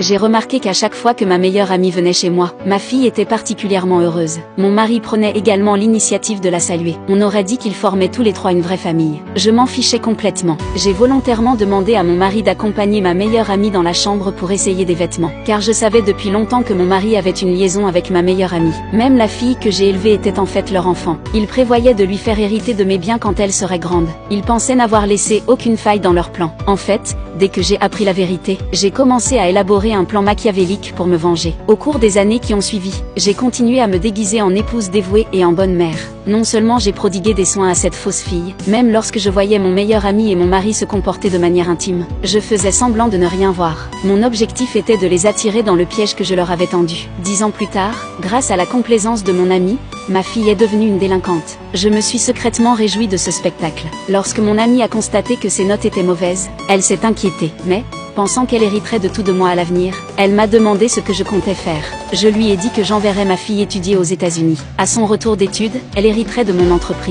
J'ai remarqué qu'à chaque fois que ma meilleure amie venait chez moi, ma fille était particulièrement heureuse. Mon mari prenait également l'initiative de la saluer. On aurait dit qu'ils formaient tous les trois une vraie famille. Je m'en fichais complètement. J'ai volontairement demandé à mon mari d'accompagner ma meilleure amie dans la chambre pour essayer des vêtements, car je savais depuis longtemps que mon mari avait une liaison avec ma meilleure amie. Même la fille que j'ai élevée était en fait leur enfant. Il prévoyait de lui faire hériter de mes biens quand elle serait grande. Il pensait n'avoir laissé aucune faille dans leur plan. En fait, dès que j'ai appris la vérité, j'ai commencé à élaborer un plan machiavélique pour me venger. Au cours des années qui ont suivi, j'ai continué à me déguiser en épouse dévouée et en bonne mère. Non seulement j'ai prodigué des soins à cette fausse fille, même lorsque je voyais mon meilleur ami et mon mari se comporter de manière intime, je faisais semblant de ne rien voir. Mon objectif était de les attirer dans le piège que je leur avais tendu. 10 ans plus tard, grâce à la complaisance de mon ami, ma fille est devenue une délinquante. Je me suis secrètement réjouie de ce spectacle. Lorsque mon amie a constaté que ses notes étaient mauvaises, elle s'est inquiétée. Mais, pensant qu'elle hériterait de tout de moi à l'avenir, elle m'a demandé ce que je comptais faire. Je lui ai dit que j'enverrais ma fille étudier aux États-Unis. À son retour d'études, elle hériterait de mon entreprise.